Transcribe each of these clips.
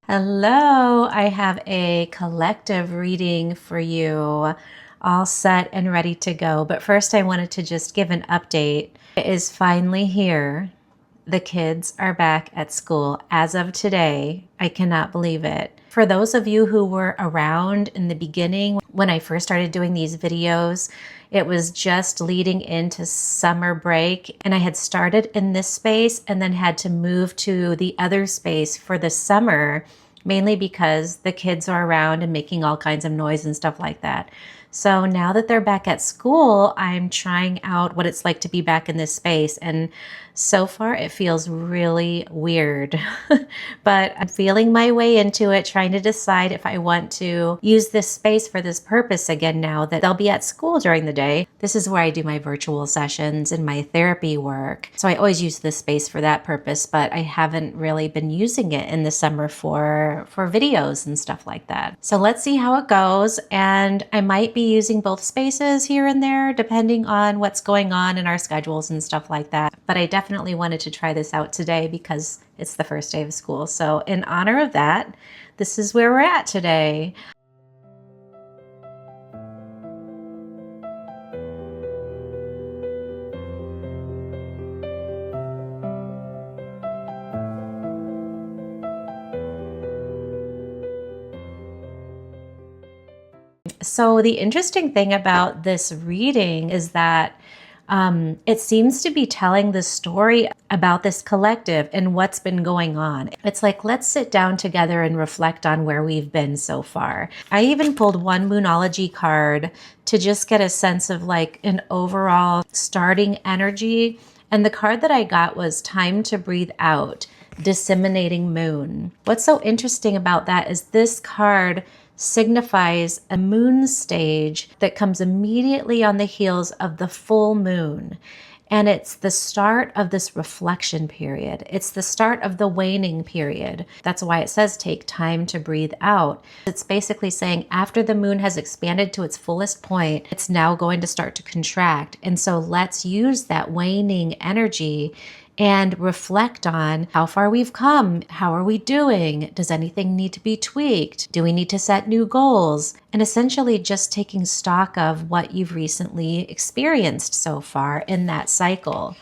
Hello, I have a collective reading for you, all set and ready to go. But first, I wanted to just give an update. It is finally here. The kids are back at school as of today. I cannot believe it. For those of you who were around in the beginning, when I first started doing these videos, it was just leading into summer break, and I had started in this space and then had to move to the other space for the summer, mainly because the kids are around and making all kinds of noise and stuff like that. So now that they're back at school, I'm trying out what it's like to be back in this space. And so far, it feels really weird. But I'm feeling my way into it, trying to decide if I want to use this space for this purpose again now that they'll be at school during the day. This is where I do my virtual sessions and my therapy work. So I always use this space for that purpose, but I haven't really been using it in the summer for videos and stuff like that. So let's see how it goes. And I might be using both spaces here and there, depending on what's going on in our schedules and stuff like that. But I definitely wanted to try this out today because it's the first day of school. So in honor of that, this is where we're at today. So the interesting thing about this reading is that it seems to be telling the story about this collective and what's been going on. It's like, let's sit down together and reflect on where we've been so far. I even pulled one Moonology card to just get a sense of like an overall starting energy. And the card that I got was Time to Breathe Out, Disseminating Moon. What's so interesting about that is this card signifies a moon stage that comes immediately on the heels of the full moon. And it's the start of this reflection period. It's the start of the waning period. That's why it says take time to breathe out. It's basically saying after the moon has expanded to its fullest point, it's now going to start to contract. And so let's use that waning energy and reflect on how far we've come. How are we doing? Does anything need to be tweaked? Do we need to set new goals? And essentially just taking stock of what you've recently experienced so far in that cycle.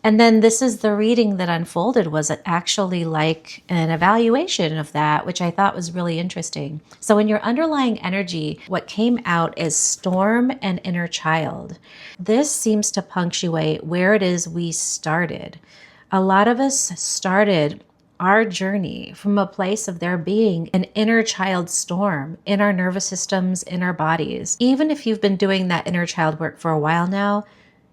And then this is the reading that unfolded was actually like an evaluation of that, which I thought was really interesting. So in your underlying energy, what came out is storm and inner child. This seems to punctuate where it is we started. A lot of us started our journey from a place of there being an inner child storm in our nervous systems, in our bodies. Even if you've been doing that inner child work for a while now,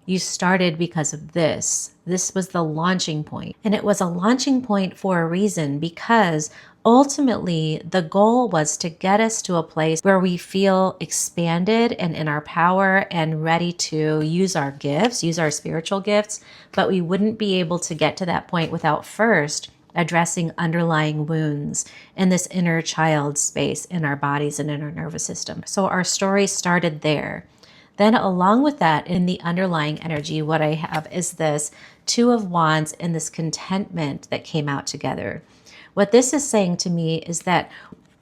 you started because of this. This was the launching point. And it was a launching point for a reason, because ultimately the goal was to get us to a place where we feel expanded and in our power and ready to use our gifts, use our spiritual gifts. But we wouldn't be able to get to that point without first addressing underlying wounds in this inner child space in our bodies and in our nervous system. So our story started there. Then along with that, in the underlying energy, what I have is this Two of Wands and this contentment that came out together. What this is saying to me is that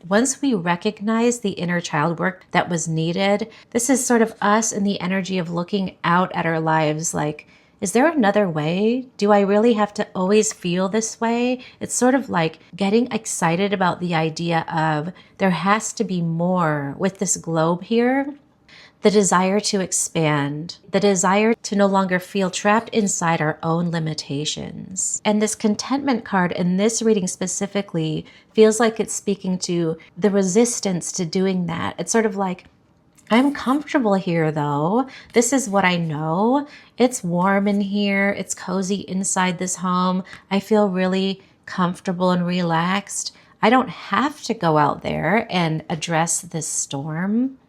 once we recognize the inner child work that was needed, this is sort of us in the energy of looking out at our lives like, is there another way? Do I really have to always feel this way? It's sort of like getting excited about the idea of there has to be more with this globe here. The desire to expand, the desire to no longer feel trapped inside our own limitations. And this contentment card in this reading specifically feels like it's speaking to the resistance to doing that. It's sort of like, I'm comfortable here though. This is what I know. It's warm in here. It's cozy inside this home. I feel really comfortable and relaxed. I don't have to go out there and address this storm.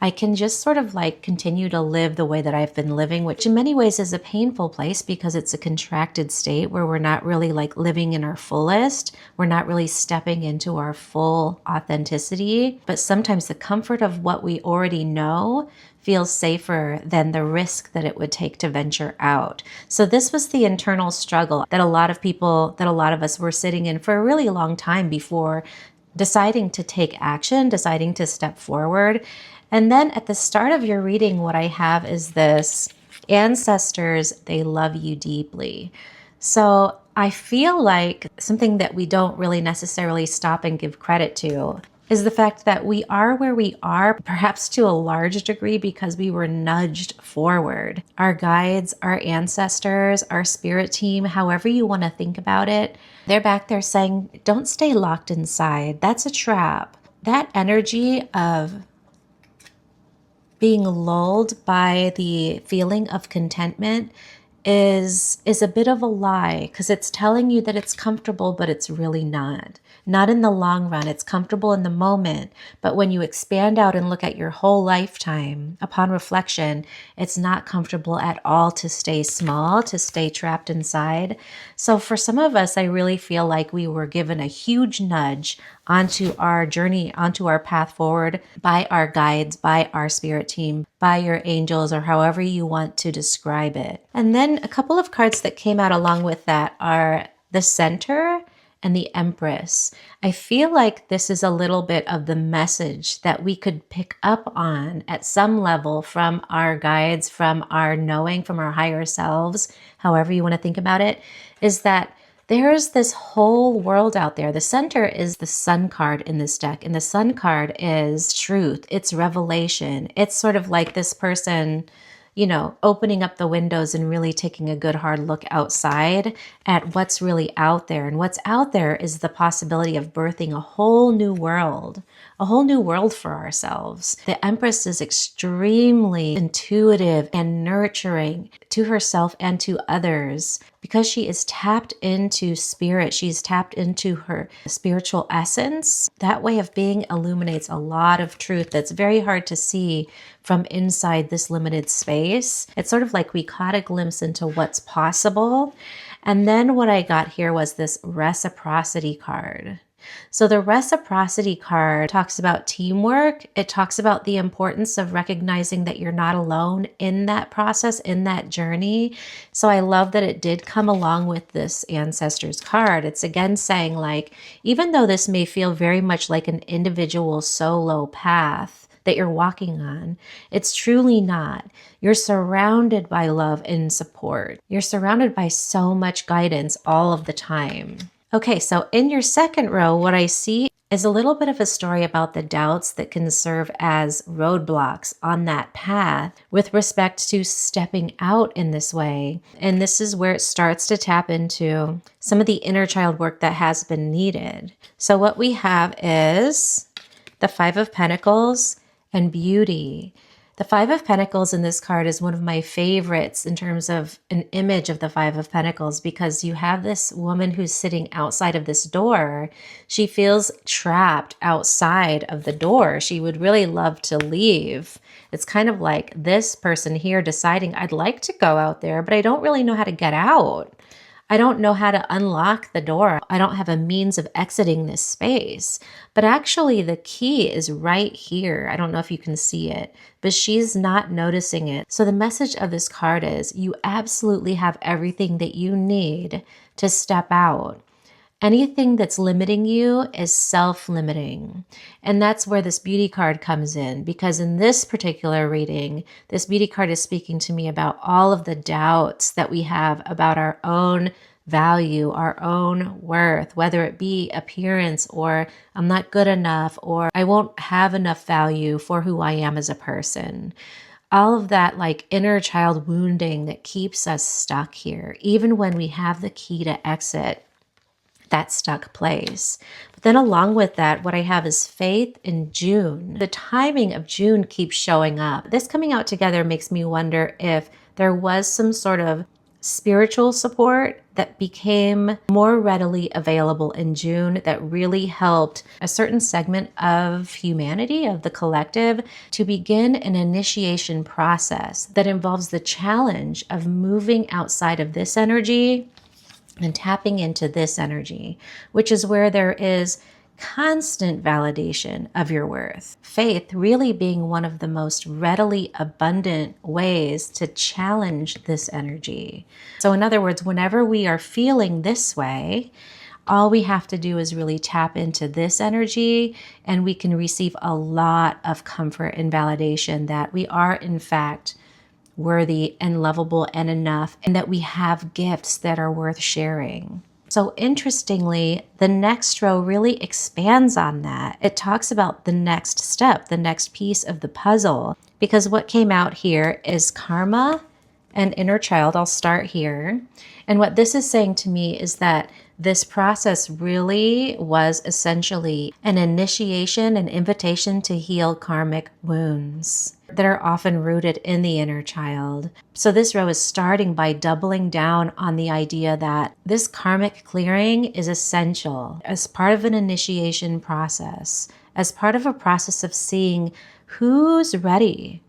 I can just sort of like continue to live the way that I've been living, which in many ways is a painful place because it's a contracted state where we're not really like living in our fullest. We're not really stepping into our full authenticity. But sometimes the comfort of what we already know feels safer than the risk that it would take to venture out. So this was the internal struggle that a lot of us were sitting in for a really long time before deciding to take action, deciding to step forward. And then at the start of your reading, what I have is this: ancestors, they love you deeply. So I feel like something that we don't really necessarily stop and give credit to is the fact that we are where we are, perhaps to a large degree because we were nudged forward. Our guides, our ancestors, our spirit team, however you want to think about it, they're back there saying, don't stay locked inside. That's a trap. That energy of being lulled by the feeling of contentment is a bit of a lie, because it's telling you that it's comfortable, but it's really not. Not in the long run. It's comfortable in the moment, but when you expand out and look at your whole lifetime, upon reflection, it's not comfortable at all to stay small, to stay trapped inside. So for some of us, I really feel like we were given a huge nudge onto our journey, onto our path forward by our guides, by our spirit team, by your angels, or however you want to describe it. And then a couple of cards that came out along with that are the Center and the Empress. I feel like this is a little bit of the message that we could pick up on at some level from our guides, from our knowing, from our higher selves, however you want to think about it, is that there's this whole world out there. The Center is the Sun card in this deck, and the Sun card is truth. It's revelation. It's sort of like this person, you know, opening up the windows and really taking a good hard look outside at what's really out there. And what's out there is the possibility of birthing a whole new world for ourselves. The Empress is extremely intuitive and nurturing to herself and to others because she is tapped into spirit. She's tapped into her spiritual essence. That way of being illuminates a lot of truth that's very hard to see from inside this limited space. It's sort of like we caught a glimpse into what's possible. And then what I got here was this reciprocity card. So the reciprocity card talks about teamwork. It talks about the importance of recognizing that you're not alone in that process, in that journey. So I love that it did come along with this ancestors card. It's again saying, like, even though this may feel very much like an individual solo path that you're walking on, it's truly not. You're surrounded by love and support. You're surrounded by so much guidance all of the time. Okay, so in your second row, what I see is a little bit of a story about the doubts that can serve as roadblocks on that path with respect to stepping out in this way. And this is where it starts to tap into some of the inner child work that has been needed. So what we have is the Five of Pentacles and beauty. The Five of Pentacles in this card is one of my favorites in terms of an image of the Five of Pentacles, because you have this woman who's sitting outside of this door. She feels trapped outside of the door. She would really love to leave. It's kind of like this person here deciding, I'd like to go out there, but I don't really know how to get out. I don't know how to unlock the door. I don't have a means of exiting this space. But actually the key is right here. I don't know if you can see it, but she's not noticing it. So the message of this card is you absolutely have everything that you need to step out. Anything that's limiting you is self-limiting. And that's where this beauty card comes in, because in this particular reading, this beauty card is speaking to me about all of the doubts that we have about our own value, our own worth, whether it be appearance or I'm not good enough or I won't have enough value for who I am as a person. All of that like inner child wounding that keeps us stuck here, even when we have the key to exit that stuck place. But then along with that, what I have is faith in June. The timing of June keeps showing up. This coming out together makes me wonder if there was some sort of spiritual support that became more readily available in June that really helped a certain segment of humanity, of the collective, to begin an initiation process that involves the challenge of moving outside of this energy and tapping into this energy, which is where there is constant validation of your worth. Faith really being one of the most readily abundant ways to challenge this energy. So in other words, whenever we are feeling this way, All we have to do is really tap into this energy, and we can receive a lot of comfort and validation that we are, in fact, worthy and lovable and enough, and that we have gifts that are worth sharing. So interestingly, the next row really expands on that. It talks about the next step, the next piece of the puzzle, because what came out here is karma and inner child. I'll start here. And what this is saying to me is that this process really was essentially an initiation, an invitation to heal karmic wounds that are often rooted in the inner child. So this row is starting by doubling down on the idea that this karmic clearing is essential as part of an initiation process, as part of a process of seeing who's ready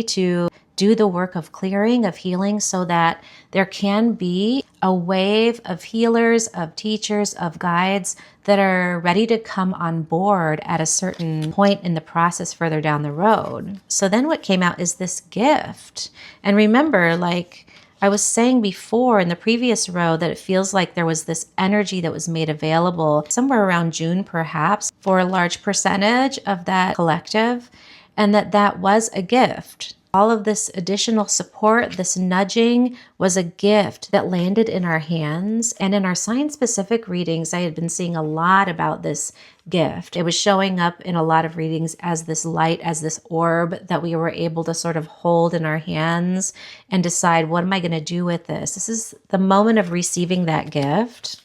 to do the work of clearing, of healing, so that there can be a wave of healers, of teachers, of guides that are ready to come on board at a certain point in the process further down the road. So then what came out is this gift. And remember, like I was saying before in the previous row, that it feels like there was this energy that was made available somewhere around June, perhaps, for a large percentage of that collective, and that was a gift. All of this additional support, this nudging, was a gift that landed in our hands. And in our sign-specific readings, I had been seeing a lot about this gift. It was showing up in a lot of readings as this light, as this orb that we were able to sort of hold in our hands and decide, what am I going to do with this? This is the moment of receiving that gift.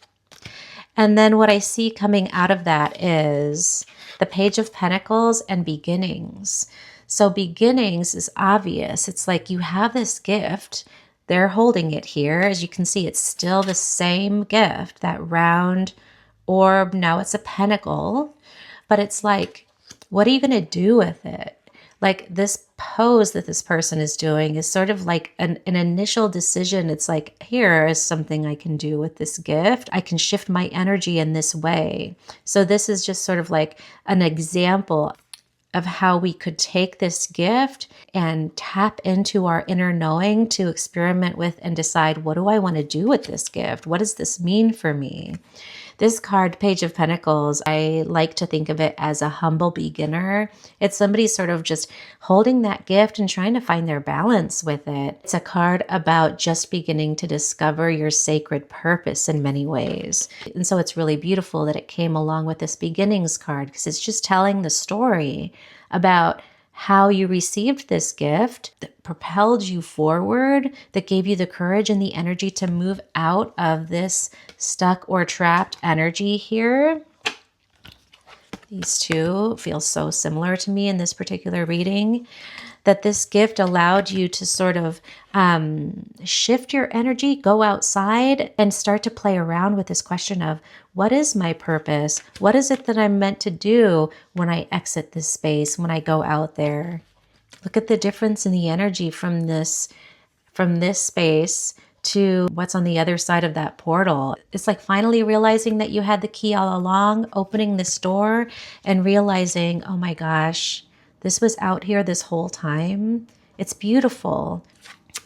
And then what I see coming out of that is the Page of Pentacles and beginnings. So beginnings is obvious. It's like you have this gift. They're holding it here. As you can see, it's still the same gift, that round orb. Now it's a pentacle. But it's like, what are you going to do with it? Like this pose that this person is doing is sort of like an initial decision. It's like, here is something I can do with this gift. I can shift my energy in this way. So this is just sort of like an example of how we could take this gift and tap into our inner knowing to experiment with and decide, what do I want to do with this gift? What does this mean for me? This card, Page of Pentacles, I like to think of it as a humble beginner. It's somebody sort of just holding that gift and trying to find their balance with it. It's a card about just beginning to discover your sacred purpose in many ways. And so it's really beautiful that it came along with this beginnings card, because it's just telling the story about how you received this gift that propelled you forward, that gave you the courage and the energy to move out of this stuck or trapped energy here. These two feel so similar to me in this particular reading, that this gift allowed you to sort of shift your energy, go outside and start to play around with this question of, what is my purpose? What is it that I'm meant to do when I exit this space, when I go out there? Look at the difference in the energy from this space to what's on the other side of that portal. It's like finally realizing that you had the key all along, opening this door and realizing, oh my gosh, this was out here this whole time. It's beautiful.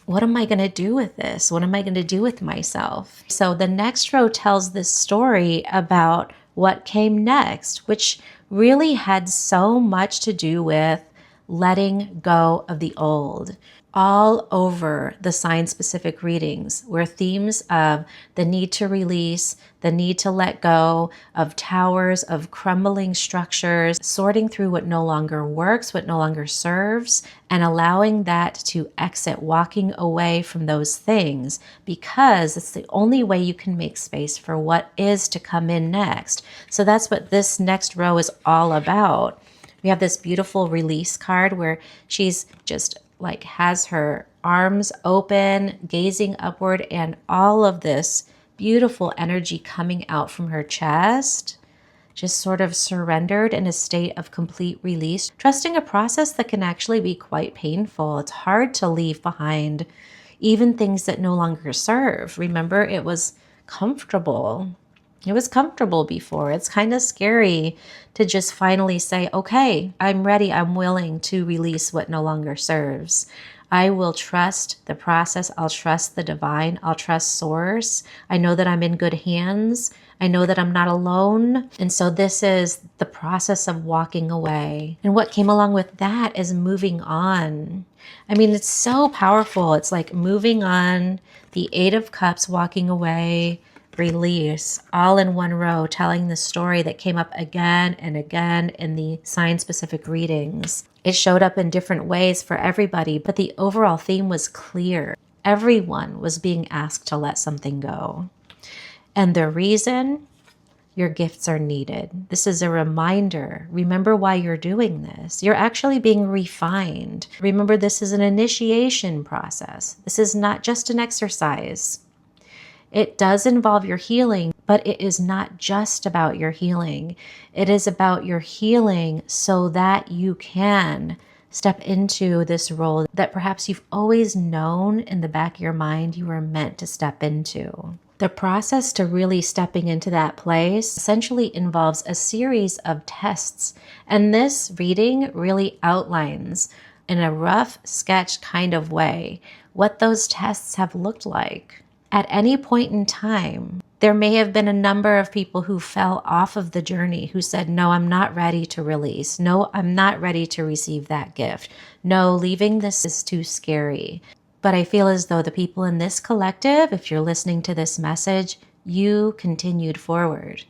What am I going to do with this? What am I going to do with myself? So the next row tells this story about what came next, which really had so much to do with letting go of the old. All over the sign-specific readings were themes of the need to release, the need to let go of towers, of crumbling structures, sorting through what no longer works, what no longer serves, and allowing that to exit, walking away from those things, because it's the only way you can make space for what is to come in next. So that's what this next row is all about. We have this beautiful release card where she's just like has her arms open, gazing upward, and all of this beautiful energy coming out from her chest, just sort of surrendered in a state of complete release, trusting a process that can actually be quite painful. It's hard to leave behind even things that no longer serve. Remember, it was comfortable. It was comfortable before. It's kind of scary to just finally say, okay, I'm ready. I'm willing to release what no longer serves. I will trust the process. I'll trust the divine. I'll trust source. I know that I'm in good hands. I know that I'm not alone. And so this is the process of walking away. And what came along with that is moving on. I mean, it's so powerful. It's like moving on, the Eight of Cups, walking away, release, all in one row, telling the story that came up again and again in the sign-specific readings. It showed up in different ways for everybody, but the overall theme was clear. Everyone was being asked to let something go. And the reason, your gifts are needed. This is a reminder. Remember why you're doing this. You're actually being refined. Remember, this is an initiation process. This is not just an exercise. It does involve your healing, but it is not just about your healing. It is about your healing so that you can step into this role that perhaps you've always known in the back of your mind you were meant to step into. The process to really stepping into that place essentially involves a series of tests. And this reading really outlines in a rough sketch kind of way what those tests have looked like. At any point in time, there may have been a number of people who fell off of the journey, who said, no, I'm not ready to release. No, I'm not ready to receive that gift. No, leaving this is too scary. But I feel as though the people in this collective, if you're listening to this message, you continued forward.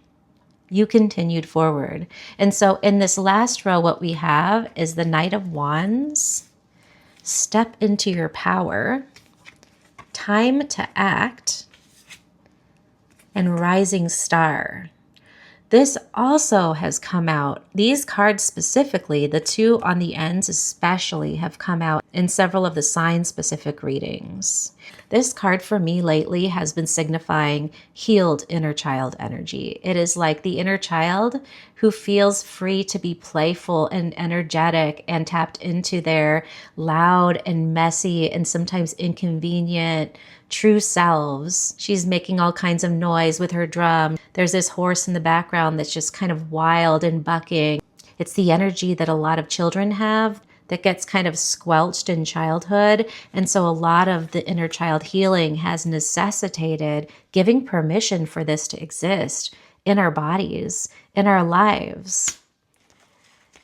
You continued forward. And so in this last row, what we have is the Knight of Wands. Step into your power. Time to act, and Rising Star. This also has come out. These cards specifically, the two on the ends especially, have come out in several of the sign-specific readings. This card for me lately has been signifying healed inner child energy. It is like the inner child who feels free to be playful and energetic and tapped into their loud and messy and sometimes inconvenient true selves. She's making all kinds of noise with her drum. There's this horse in the background that's just kind of wild and bucking. It's the energy that a lot of children have that gets kind of squelched in childhood. And so a lot of the inner child healing has necessitated giving permission for this to exist in our bodies, in our lives.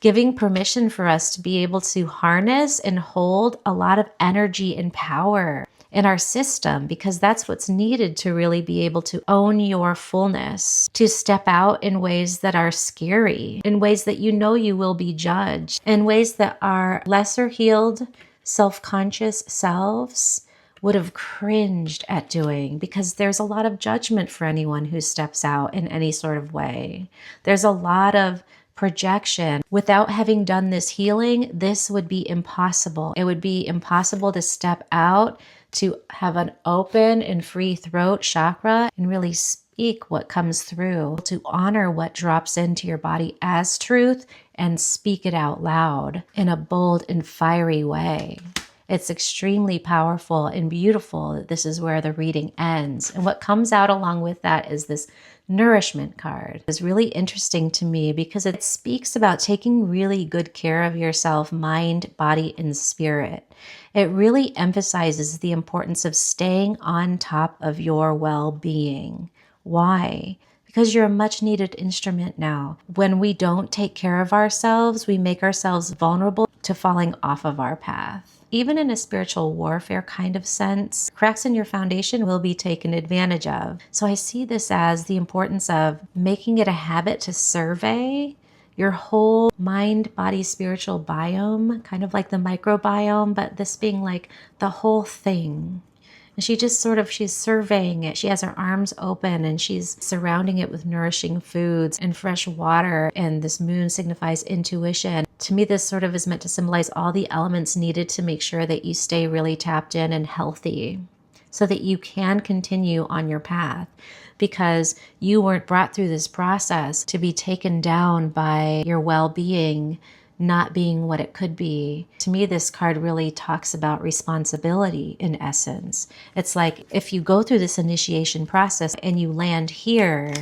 Giving permission for us to be able to harness and hold a lot of energy and power in our system, because that's what's needed to really be able to own your fullness, to step out in ways that are scary, in ways that you know you will be judged, in ways that our lesser healed, self-conscious selves would have cringed at doing, because there's a lot of judgment for anyone who steps out in any sort of way. There's a lot of projection. Without having done this healing, this would be impossible. It would be impossible to step out, to have an open and free throat chakra and really speak what comes through, to honor what drops into your body as truth and speak it out loud in a bold and fiery way. It's extremely powerful and beautiful. This is where the reading ends. And what comes out along with that is this nourishment card. It's really interesting to me because it speaks about taking really good care of yourself, mind, body, and spirit. It really emphasizes the importance of staying on top of your well-being. Why? Because you're a much needed instrument now. When we don't take care of ourselves, we make ourselves vulnerable to falling off of our path. Even in a spiritual warfare kind of sense, cracks in your foundation will be taken advantage of. So I see this as the importance of making it a habit to survey your whole mind, body, spiritual biome, kind of like the microbiome, but this being like the whole thing. And she's surveying it. She has her arms open and she's surrounding it with nourishing foods and fresh water. And this moon signifies intuition. To me, this sort of is meant to symbolize all the elements needed to make sure that you stay really tapped in and healthy so that you can continue on your path, because you weren't brought through this process to be taken down by your well-being not being what it could be. To me, this card really talks about responsibility in essence. It's like if you go through this initiation process and you land here,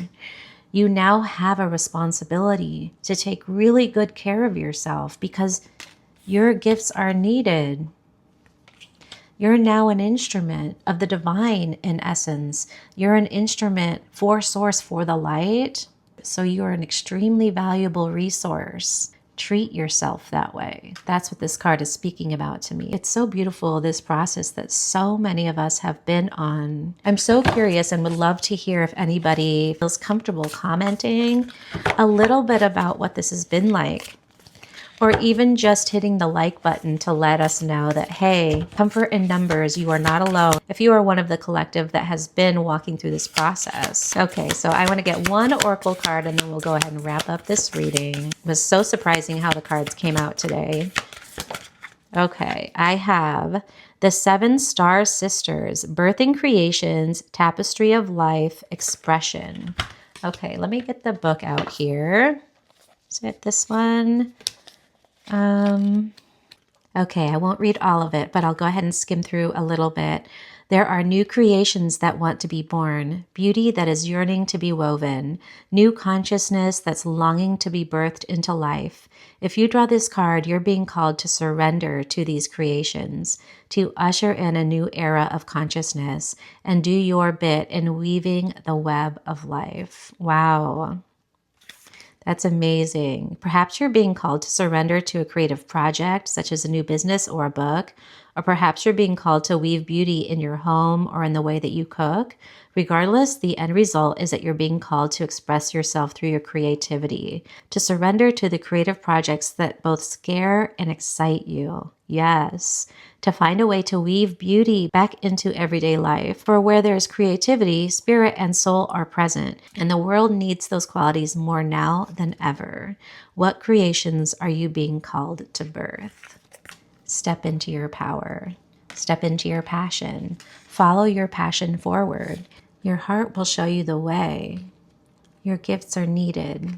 you now have a responsibility to take really good care of yourself because your gifts are needed. You're now an instrument of the divine in essence. You're an instrument for source, for the light. So you're an extremely valuable resource. Treat yourself that way. That's what this card is speaking about to me. It's so beautiful, this process that so many of us have been on. I'm so curious and would love to hear if anybody feels comfortable commenting a little bit about what this has been like. Or even just hitting the like button to let us know that, hey, comfort in numbers, you are not alone. If you are one of the collective that has been walking through this process. Okay, so I want to get one oracle card and then we'll go ahead and wrap up this reading. It was so surprising how the cards came out today. Okay, I have the 7 Star Sisters, Birthing Creations, Tapestry of Life, Expression. Okay, let me get the book out here. Is it this one? Okay, I won't read all of it, but I'll go ahead and skim through a little bit. There are new creations that want to be born, beauty that is yearning to be woven, new consciousness that's longing to be birthed into life. If you draw this card, you're being called to surrender to these creations, to usher in a new era of consciousness, and do your bit in weaving the web of life. Wow. That's amazing. Perhaps you're being called to surrender to a creative project, such as a new business or a book, or perhaps you're being called to weave beauty in your home or in the way that you cook. Regardless, the end result is that you're being called to express yourself through your creativity, to surrender to the creative projects that both scare and excite you. Yes, to find a way to weave beauty back into everyday life. For where there's creativity, spirit and soul are present, and the world needs those qualities more now than ever. What creations are you being called to birth? Step into your power. Step into your passion. Follow your passion forward. Your heart will show you the way. Your gifts are needed.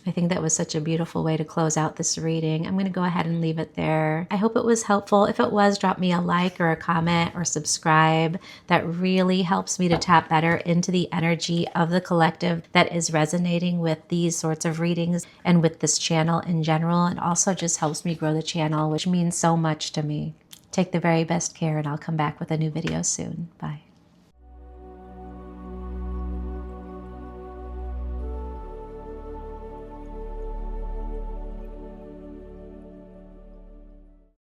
I think that was such a beautiful way to close out this reading. I'm going to go ahead and leave it there. I hope it was helpful. If it was, drop me a like or a comment or subscribe. That really helps me to tap better into the energy of the collective that is resonating with these sorts of readings and with this channel in general. And also just helps me grow the channel, which means so much to me. Take the very best care, and I'll come back with a new video soon. Bye.